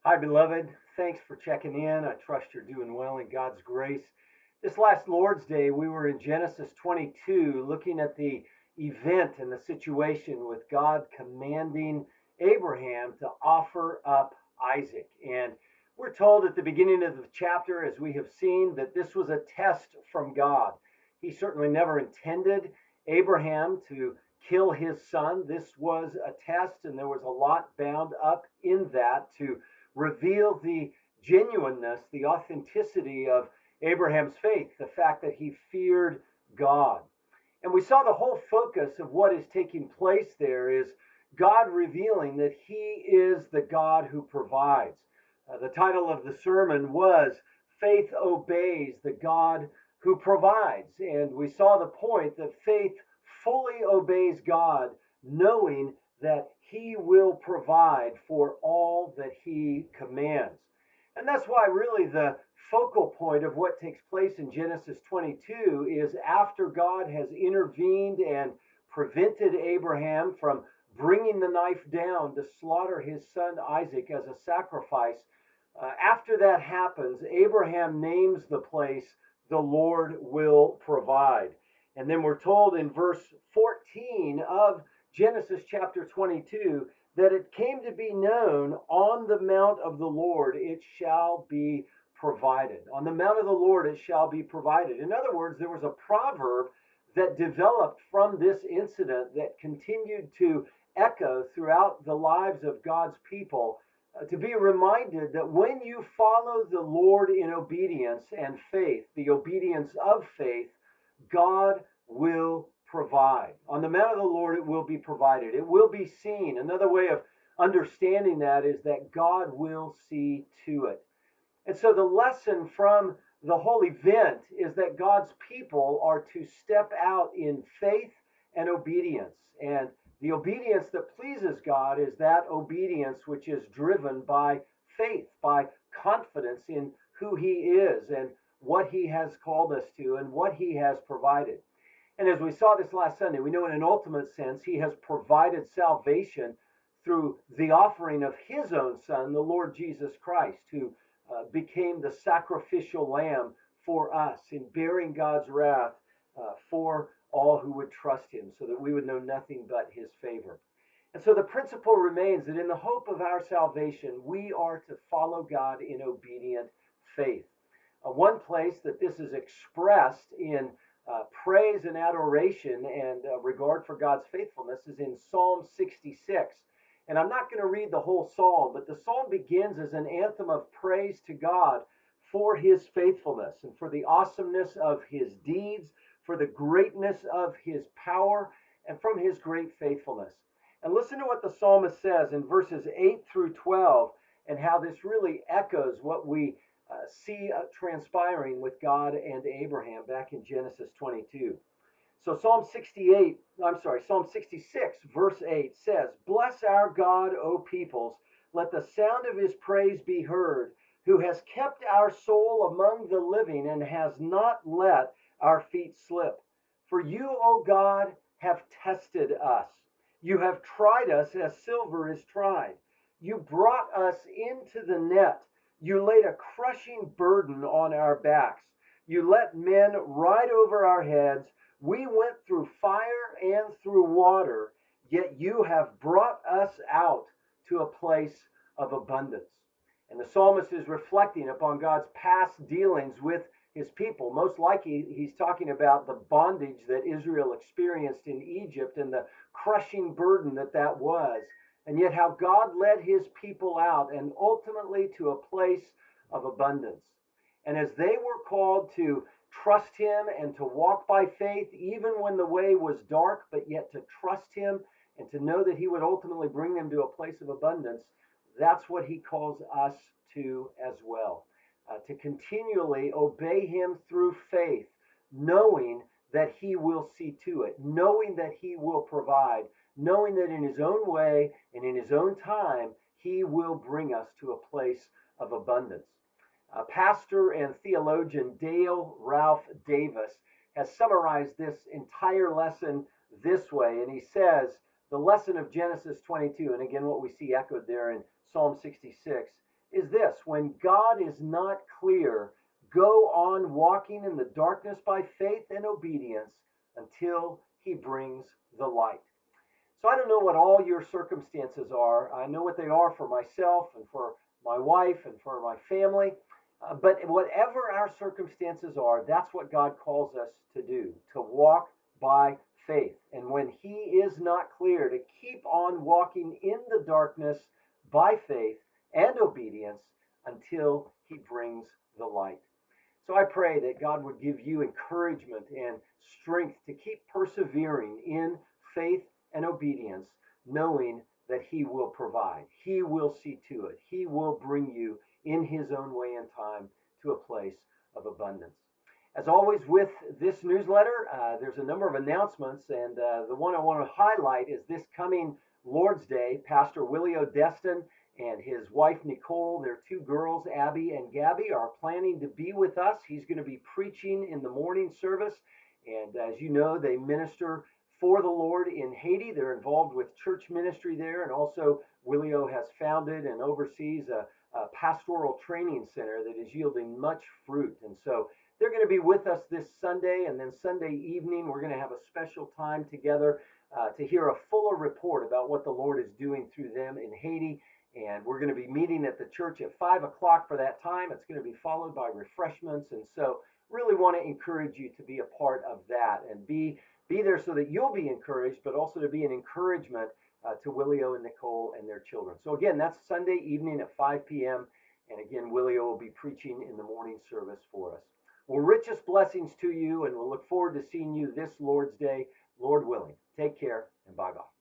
Hi, beloved. Thanks for checking in. I trust you're doing well in God's grace. This last Lord's Day, we were in Genesis 22 looking at the event and the situation with God commanding Abraham to offer up Isaac. And we're told at the beginning of the chapter, as we have seen, that this was a test from God. He certainly never intended Abraham to kill his son. This was a test, and there was a lot bound up in that to reveal the genuineness, the authenticity of Abraham's faith, the fact that he feared God. And we saw the whole focus of what is taking place there is God revealing that he is the God who provides. The title of the sermon was Faith Obeys the God Who Provides. And we saw the point that faith fully obeys God, knowing that he will provide for all that he commands. And that's why, really, the focal point of what takes place in Genesis 22 is after God has intervened and prevented Abraham from bringing the knife down to slaughter his son Isaac as a sacrifice. After that happens, Abraham names the place the Lord will provide. And then we're told in verse 14 of Genesis chapter 22 that it came to be known on the mount of the Lord it shall be provided. On the mount of the Lord it shall be provided. In other words, there was a proverb that developed from this incident that continued to echo throughout the lives of God's people, to be reminded that when you follow the Lord in obedience and faith, the obedience of faith, God will provide. On the mount of the Lord, it will be provided. It will be seen. Another way of understanding that is that God will see to it. And so the lesson from the whole event is that God's people are to step out in faith and obedience. And the obedience that pleases God is that obedience which is driven by faith, by confidence in who He is and what He has called us to and what He has provided. And as we saw this last Sunday, we know in an ultimate sense, He has provided salvation through the offering of His own Son, the Lord Jesus Christ, who became the sacrificial lamb for us in bearing God's wrath for all who would trust Him, so that we would know nothing but His favor. And so the principle remains that in the hope of our salvation, we are to follow God in obedient faith. One place that this is expressed in praise and adoration and regard for God's faithfulness is in Psalm 66. And I'm not going to read the whole psalm, but the psalm begins as an anthem of praise to God for His faithfulness and for the awesomeness of His deeds, for the greatness of His power, and from His great faithfulness. And listen to what the psalmist says in verses 8 through 12 and how this really echoes what we see transpiring with God and Abraham back in Genesis 22. So Psalm 66, verse 8 says, Bless our God, O peoples, let the sound of His praise be heard, who has kept our soul among the living and has not let our feet slip. For you, O God, have tested us. You have tried us as silver is tried. You brought us into the net. You laid a crushing burden on our backs. You let men ride over our heads. We went through fire and through water, yet you have brought us out to a place of abundance. And the psalmist is reflecting upon God's past dealings with His people. Most likely, he's talking about the bondage that Israel experienced in Egypt and the crushing burden that that was, and yet how God led His people out and ultimately to a place of abundance. And as they were called to trust Him and to walk by faith, even when the way was dark, but yet to trust Him and to know that He would ultimately bring them to a place of abundance, that's what He calls us to as well. To continually obey Him through faith, knowing that He will see to it, knowing that He will provide, knowing that in His own way and in His own time, He will bring us to a place of abundance. Pastor and theologian Dale Ralph Davis has summarized this entire lesson this way, and he says the lesson of Genesis 22, and again what we see echoed there in Psalm 66, is this: when God is not clear, go on walking in the darkness by faith and obedience until he brings the light. So I don't know what all your circumstances are. I know what they are for myself and for my wife and for my family. But whatever our circumstances are, that's what God calls us to do, to walk by faith. And when he is not clear, to keep on walking in the darkness by faith and obedience until he brings the light. So I pray that God would give you encouragement and strength to keep persevering in faith and obedience, knowing that he will provide. He will see to it. He will bring you in his own way and time to a place of abundance. As always with this newsletter, there's a number of announcements, and the one I want to highlight is this coming Lord's Day. Pastor Willie O'Destin and his wife Nicole, their two girls, Abby and Gabby, are planning to be with us. He's going to be preaching in the morning service, and as you know, they minister for the Lord in Haiti. They're involved with church ministry there, and also Willio has founded and oversees a pastoral training center that is yielding much fruit. And so they're going to be with us this Sunday, and then Sunday evening we're going to have a special time together to hear a fuller report about what the Lord is doing through them in Haiti. And we're going to be meeting at the church at 5 o'clock for that time. It's going to be followed by refreshments. And so really want to encourage you to be a part of that and be there so that you'll be encouraged, but also to be an encouragement to Willio and Nicole and their children. So again, that's Sunday evening at 5 p.m. And again, Willio will be preaching in the morning service for us. Well, richest blessings to you, and we'll look forward to seeing you this Lord's Day, Lord willing. Take care, and bye-bye.